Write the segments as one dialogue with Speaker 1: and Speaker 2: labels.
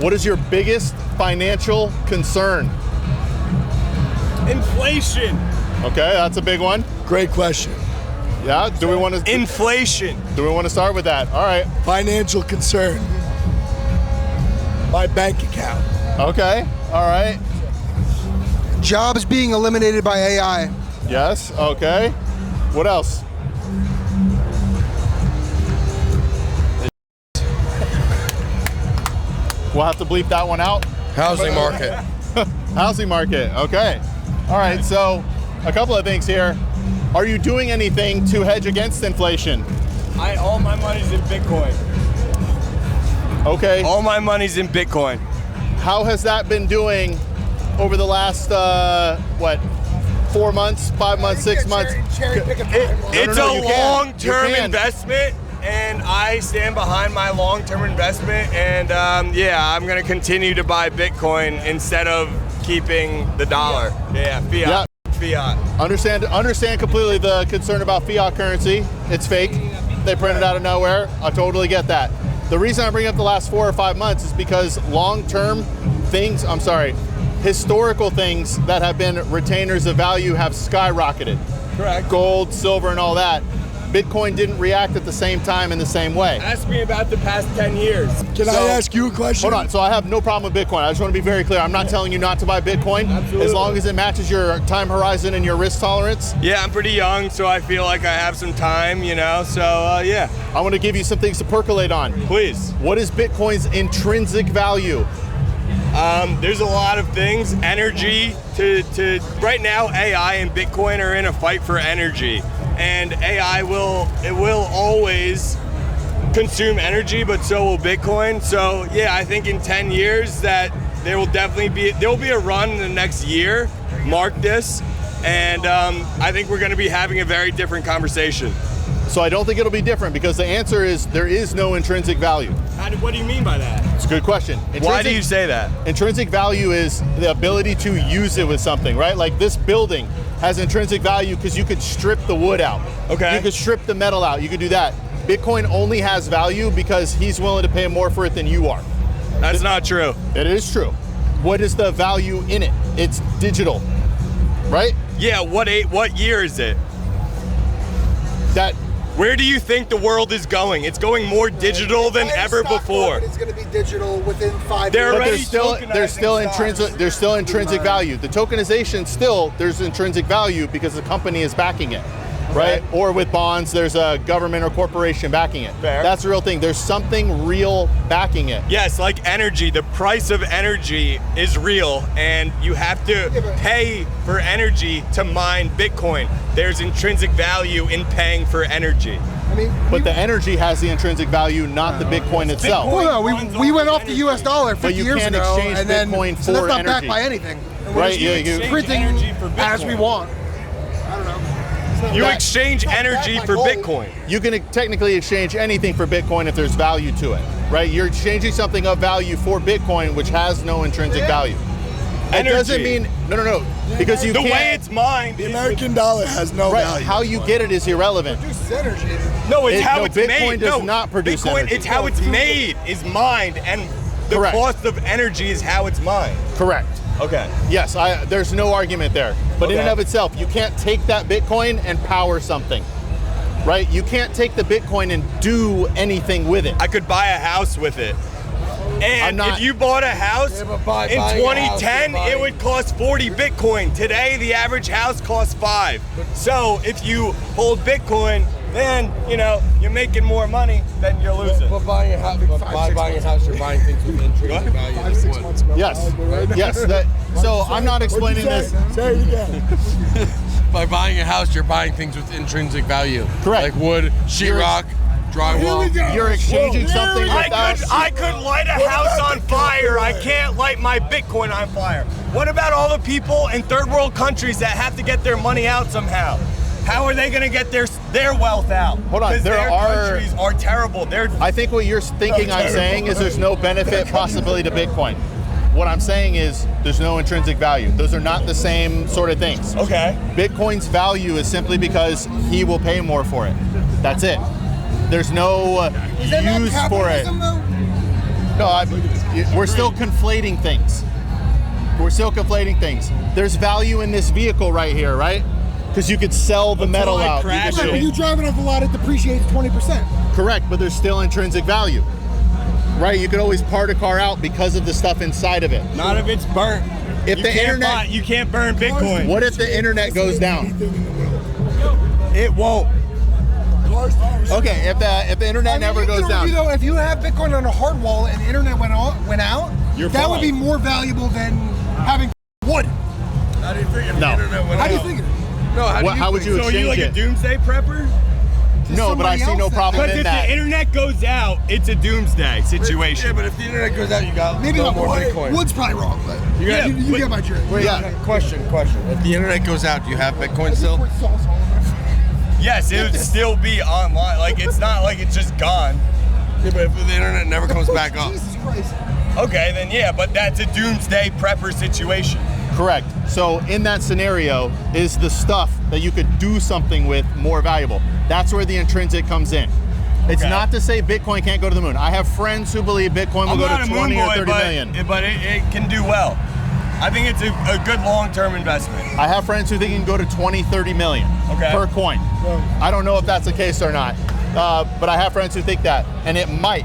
Speaker 1: What is your biggest financial concern?
Speaker 2: Inflation.
Speaker 1: Okay, that's a big one.
Speaker 3: Great question.
Speaker 1: Yeah, do we want to?
Speaker 2: Inflation.
Speaker 1: Do we want to start with that? All right.
Speaker 3: Financial concern. My bank account.
Speaker 1: Okay, all right.
Speaker 4: Jobs being eliminated by AI.
Speaker 1: Yes, okay. What else? We'll have to bleep that one out.
Speaker 3: Housing market.
Speaker 1: Housing market, okay. All right, so a couple of things here. Are you doing anything to hedge against inflation?
Speaker 2: All my money's in Bitcoin.
Speaker 1: Okay.
Speaker 2: All my money's in Bitcoin.
Speaker 1: How has that been doing over the last, 4 months, 5 months, 6 months?
Speaker 2: It's
Speaker 1: No,
Speaker 2: a
Speaker 1: you can.
Speaker 2: long-term
Speaker 1: You can.
Speaker 2: investment, and I stand behind my long-term investment. And I'm going to continue to buy Bitcoin instead of keeping the dollar. Yeah, fiat.
Speaker 1: Yeah.
Speaker 2: Fiat.
Speaker 1: Understand completely the concern about fiat currency. It's fake. They print it out of nowhere. I totally get that. The reason I bring up the last 4 or 5 months is because long-term things, historical things that have been retainers of value have skyrocketed.
Speaker 2: Correct.
Speaker 1: Gold, silver, and all that. Bitcoin didn't react at the same time in the same way.
Speaker 2: Ask me about the past 10 years.
Speaker 3: Can I ask you a question?
Speaker 1: Hold on. So I have no problem with Bitcoin. I just want to be very clear. I'm not telling you not to buy Bitcoin.
Speaker 2: Absolutely.
Speaker 1: As long as it matches your time horizon and your risk tolerance.
Speaker 2: Yeah, I'm pretty young, so I feel like I have some time, so yeah.
Speaker 1: I want to give you some things to percolate on.
Speaker 2: Please.
Speaker 1: What is Bitcoin's intrinsic value?
Speaker 2: There's a lot of things. Energy to right now, AI and Bitcoin are in a fight for energy. And AI will always consume energy, but so will Bitcoin. So yeah, I think in 10 years that there will be a run in the next year. Mark this, and I think we're going to be having a very different conversation.
Speaker 1: So I don't think it'll be different because the answer is there is no intrinsic value.
Speaker 2: What do you mean by that?
Speaker 1: It's a good question.
Speaker 2: Why do you say that?
Speaker 1: Intrinsic value is the ability to use it with something, right? Like this building has intrinsic value because you could strip the wood out.
Speaker 2: Okay.
Speaker 1: You could strip the metal out. You could do that. Bitcoin only has value because he's willing to pay more for it than you are.
Speaker 2: That's not true.
Speaker 1: It is true. What is the value in it? It's digital, right?
Speaker 2: Yeah, what year is it? Where do you think the world is going? It's going more digital than ever before.
Speaker 4: It's going to be digital within 5
Speaker 2: They're
Speaker 4: years.
Speaker 1: But there's still intrinsic value. The tokenization there's intrinsic value because the company is backing it, right? Or with bonds, there's a government or corporation backing it.
Speaker 2: Fair.
Speaker 1: That's the real thing. There's something real backing it.
Speaker 2: Yes, like energy. The price of energy is real, and you have to pay for energy to mine Bitcoin. There's intrinsic value in paying for energy.
Speaker 1: But the energy has the intrinsic value, not the Bitcoin itself.
Speaker 4: Well, no, we went off the U.S. dollar 50
Speaker 1: But you
Speaker 4: years
Speaker 1: can't
Speaker 4: ago,
Speaker 1: exchange
Speaker 4: and then
Speaker 1: Bitcoin
Speaker 4: so that's
Speaker 1: for
Speaker 4: not backed
Speaker 1: energy.
Speaker 4: by anything. And we're
Speaker 1: Right,
Speaker 4: just
Speaker 1: yeah,
Speaker 4: printing
Speaker 2: energy for
Speaker 4: as we
Speaker 2: Bitcoin.
Speaker 4: want. I don't know.
Speaker 2: You exchange energy for Bitcoin.
Speaker 1: You can technically exchange anything for Bitcoin if there's value to it, right? You're exchanging something of value for Bitcoin, which has no intrinsic value. It doesn't mean, no, because you
Speaker 2: The
Speaker 1: can't.
Speaker 2: way it's mined.
Speaker 3: The American dollar has no
Speaker 1: Right,
Speaker 3: value.
Speaker 1: how you get it is irrelevant.
Speaker 4: Produces energy.
Speaker 2: No, it's how it's
Speaker 1: Bitcoin
Speaker 2: made.
Speaker 1: does
Speaker 2: No,
Speaker 1: not produce
Speaker 2: Bitcoin,
Speaker 1: energy.
Speaker 2: it's how it's made, is mined, and the
Speaker 1: Correct.
Speaker 2: cost of energy is how it's mined.
Speaker 1: Correct.
Speaker 2: Okay.
Speaker 1: Yes, there's no argument there. But in and
Speaker 2: Okay.
Speaker 1: of itself, you can't take that Bitcoin and power something, right? You can't take the Bitcoin and do anything with it.
Speaker 2: I could buy a house with it. And if you bought a house
Speaker 3: but
Speaker 2: in
Speaker 3: buying a house,
Speaker 2: 2010,
Speaker 3: you're
Speaker 2: it
Speaker 3: buying-
Speaker 2: would cost 40 Bitcoin. Today, the average house costs 5. So if you hold Bitcoin, then, you're making more money than you're losing.
Speaker 5: But buying a house, you're buying things with intrinsic value.
Speaker 4: 5-6 months ago.
Speaker 1: Yes, yes. So I'm not explaining this.
Speaker 4: Say it again.
Speaker 5: By buying a house, you're buying things with intrinsic value.
Speaker 1: Correct.
Speaker 5: Like wood, sheetrock, drywall.
Speaker 1: You're exchanging something without.
Speaker 2: I could light a house on fire. I can't light my Bitcoin on fire. What about all the people in third world countries that have to get their money out somehow? How are they going to get their wealth out?
Speaker 1: Hold on,
Speaker 2: Because
Speaker 1: there
Speaker 2: their
Speaker 1: are-
Speaker 2: countries are terrible.
Speaker 1: I think what you're thinking I'm saying is there's no benefit possibility to Bitcoin. What I'm saying is there's no intrinsic value. Those are not the same sort of things.
Speaker 2: Okay.
Speaker 1: Bitcoin's value is simply because he will pay more for it. That's it. There's no use for it. No, we're still conflating things. We're still conflating things. There's value in this vehicle right here, right? Because you could sell the metal
Speaker 2: I
Speaker 1: out.
Speaker 2: crash
Speaker 1: You could-
Speaker 2: it.
Speaker 4: When you drive it off a lot, it depreciates 20%.
Speaker 1: Correct, but there's still intrinsic value, right? You could always part a car out because of the stuff inside of it.
Speaker 2: Not if it's burnt.
Speaker 1: If
Speaker 2: You
Speaker 1: the
Speaker 2: can't
Speaker 1: internet,
Speaker 2: you can't burn Bitcoin.
Speaker 1: what if the internet goes down?
Speaker 2: It won't.
Speaker 1: Okay, if the internet never goes down.
Speaker 4: If you have Bitcoin on a hard wallet and the internet went out,
Speaker 2: You're
Speaker 4: that would
Speaker 2: fine.
Speaker 4: be more valuable than having wood.
Speaker 3: How do you think if
Speaker 1: No.
Speaker 3: the internet went
Speaker 4: How do you
Speaker 3: out?
Speaker 4: think of it?
Speaker 3: No,
Speaker 1: How would you
Speaker 2: So are you
Speaker 1: exchange
Speaker 2: like a
Speaker 1: it?
Speaker 2: doomsday prepper?
Speaker 1: No, but I
Speaker 4: somebody
Speaker 1: see no
Speaker 4: else
Speaker 1: problem
Speaker 2: Because
Speaker 1: in
Speaker 2: if
Speaker 1: that.
Speaker 2: the internet goes out, it's a doomsday
Speaker 3: Yeah,
Speaker 2: situation.
Speaker 3: but if the internet goes out, you got
Speaker 4: Maybe
Speaker 3: no
Speaker 4: not
Speaker 3: more
Speaker 4: wood.
Speaker 3: Bitcoin.
Speaker 4: Wood's probably wrong, but
Speaker 3: You got-
Speaker 4: you
Speaker 2: but-
Speaker 4: get my drift.
Speaker 3: Wait,
Speaker 1: Yeah.
Speaker 3: question. If the internet goes out, do you have Bitcoin still?
Speaker 2: Yes, it would still be online. Like, it's not like it's just gone.
Speaker 3: Yeah, but if the internet never comes back up.
Speaker 4: Jesus Christ.
Speaker 2: Okay, then yeah, but that's a doomsday prepper situation.
Speaker 1: Correct. So in that scenario, is the stuff that you could do something with more valuable? That's where the intrinsic comes in. It's
Speaker 2: Okay.
Speaker 1: not to say Bitcoin can't go to the moon. I have friends who believe Bitcoin will
Speaker 2: I'm
Speaker 1: go
Speaker 2: not
Speaker 1: to
Speaker 2: a
Speaker 1: 20
Speaker 2: moon
Speaker 1: or
Speaker 2: boy,
Speaker 1: 30 million.
Speaker 2: but it can do well. I think it's a good long-term investment.
Speaker 1: I have friends who think it can go to 20, 30 million
Speaker 2: Okay.
Speaker 1: per coin. I don't know if that's the case or not, but I have friends who think that, and it might.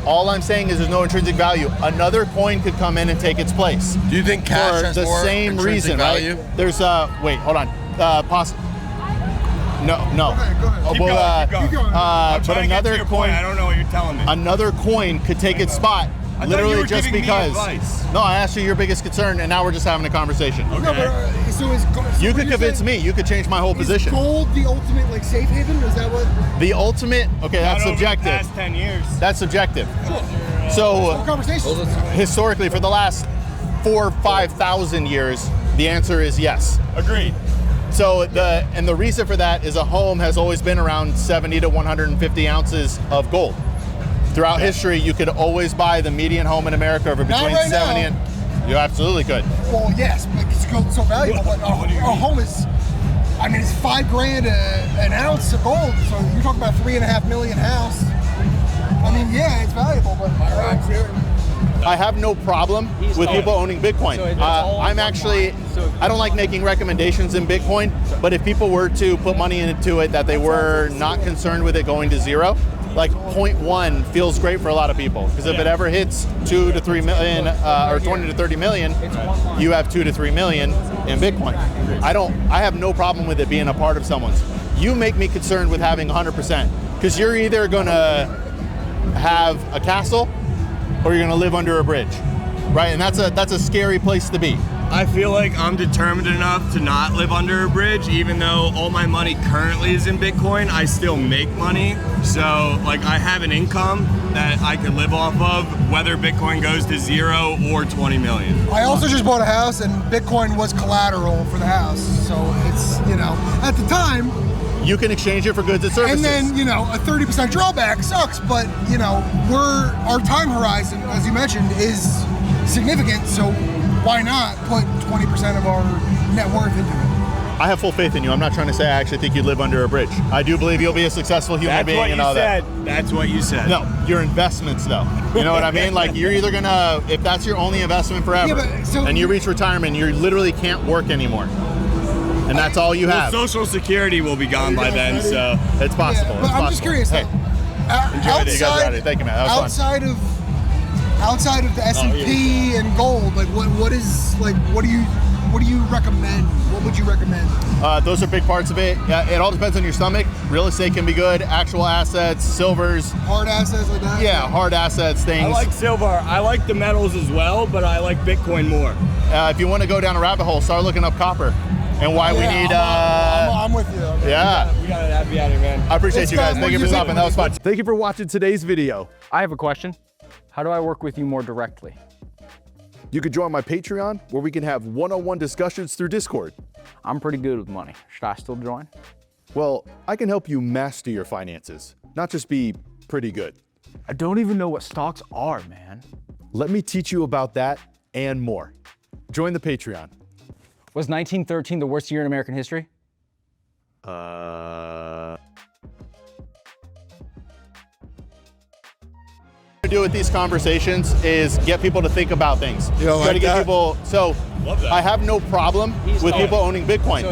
Speaker 1: All I'm saying is there's no intrinsic value. Another coin could come in and take its place.
Speaker 3: Do you think cash
Speaker 1: For
Speaker 3: has
Speaker 1: the
Speaker 3: more
Speaker 1: same
Speaker 3: intrinsic
Speaker 1: reason,
Speaker 3: value?
Speaker 1: right? There's wait, hold on. No.
Speaker 4: Go ahead.
Speaker 2: Keep going. I'm
Speaker 1: But
Speaker 2: trying to get to
Speaker 1: another
Speaker 2: your
Speaker 1: coin,
Speaker 2: point. I don't know what you're telling me.
Speaker 1: another coin could take its spot,
Speaker 2: I thought you
Speaker 1: literally
Speaker 2: were
Speaker 1: just
Speaker 2: giving me
Speaker 1: because.
Speaker 2: advice.
Speaker 1: No, I asked you your biggest concern, and now we're just having a conversation.
Speaker 2: Okay.
Speaker 4: No, but so is so
Speaker 1: You
Speaker 4: what
Speaker 1: could
Speaker 4: you're
Speaker 1: convince
Speaker 4: saying,
Speaker 1: me. You could change my whole
Speaker 4: is
Speaker 1: position.
Speaker 4: gold the ultimate like safe haven? Is that what?
Speaker 1: The ultimate. Okay, that's
Speaker 2: Not over the
Speaker 1: subjective.
Speaker 2: past 10 years.
Speaker 1: That's subjective.
Speaker 4: What
Speaker 1: So
Speaker 4: conversation?
Speaker 1: historically, for the last 4,000 or 5,000 years, the answer is yes.
Speaker 2: Agreed.
Speaker 1: So the reason for that is a home has always been around 70 to 150 ounces of gold. Throughout history, you could always buy the median home in America over between
Speaker 4: right
Speaker 1: 70
Speaker 4: now.
Speaker 1: and you absolutely could.
Speaker 4: Well, yes, but it's gold's so valuable. But a home is, I mean, it's $5,000 an ounce of gold. So you're talking about $3.5 million house. I mean, yeah, it's valuable, but
Speaker 1: I have no problem with people owning Bitcoin. I'm actually, I don't like making recommendations in Bitcoin, but if people were to put money into it that they were not concerned with it going to zero, like 0.1 feels great for a lot of people, because if it ever hits 2 to 3 million or 20 to 30 million, you have 2 to 3 million in Bitcoin. I have no problem with it being a part of someone's. You make me concerned with having 100%, because you're either gonna have a castle or you're gonna live under a bridge, right? And that's a scary place to be.
Speaker 2: I feel like I'm determined enough to not live under a bridge, even though all my money currently is in Bitcoin. I still make money, so like I have an income that I can live off of, whether Bitcoin goes to 0 or 20 million.
Speaker 4: I also just bought a house, and Bitcoin was collateral for the house. So it's, at the time,
Speaker 1: You can exchange it for goods and services.
Speaker 4: and then, a 30% drawback sucks, but, our time horizon, as you mentioned, is significant. So why not put 20% of our net worth into it?
Speaker 1: I have full faith in you. I'm not trying to say I actually think you live under a bridge. I do believe you'll be a successful human
Speaker 2: That's
Speaker 1: being
Speaker 2: what
Speaker 1: and
Speaker 2: you
Speaker 1: all
Speaker 2: said.
Speaker 1: that.
Speaker 2: That's what you said.
Speaker 1: No, your investments though. You know what I mean? Like you're either gonna, if that's your only investment forever,
Speaker 4: Yeah, but so-
Speaker 1: and you reach retirement, you literally can't work anymore. And that's all you
Speaker 2: Well,
Speaker 1: have.
Speaker 2: Social Security will be gone by then, so
Speaker 1: It's possible.
Speaker 4: Yeah, but
Speaker 1: it's
Speaker 4: I'm just
Speaker 1: possible.
Speaker 4: curious.
Speaker 1: Hey,
Speaker 4: Outside,
Speaker 1: You guys got it. Thank you, man. That was fun.
Speaker 4: outside of the S&P and gold, like what do you recommend? What would you recommend?
Speaker 1: Those are big parts of it. It all depends on your stomach. Real estate can be good. Actual assets, silvers.
Speaker 4: Hard assets like that?
Speaker 1: Yeah, hard assets, things.
Speaker 2: I like silver. I like the metals as well, but I like Bitcoin more.
Speaker 1: If you want to go down a rabbit hole, start looking up copper and why we need.
Speaker 4: I'm with you.
Speaker 1: Yeah,
Speaker 2: We gotta have you out here, man.
Speaker 1: I appreciate
Speaker 4: It's
Speaker 1: you guys.
Speaker 4: fun.
Speaker 1: Thank you for
Speaker 4: What do you
Speaker 1: stopping. That was fun.
Speaker 4: think?
Speaker 1: Thank you for watching today's video.
Speaker 6: I have a question. How do I work with you more directly?
Speaker 1: You could join my Patreon where we can have one-on-one discussions through Discord.
Speaker 6: I'm pretty good with money. Should I still join?
Speaker 1: Well, I can help you master your finances, not just be pretty good.
Speaker 6: I don't even know what stocks are, man.
Speaker 1: Let me teach you about that and more. Join the Patreon.
Speaker 6: Was 1913 the worst year in American history?
Speaker 1: to do with these conversations is get people to think about things.
Speaker 3: You don't
Speaker 1: Try to
Speaker 3: like
Speaker 1: get
Speaker 3: that?
Speaker 1: people. So
Speaker 2: Love that.
Speaker 1: I have no problem with people owning Bitcoin.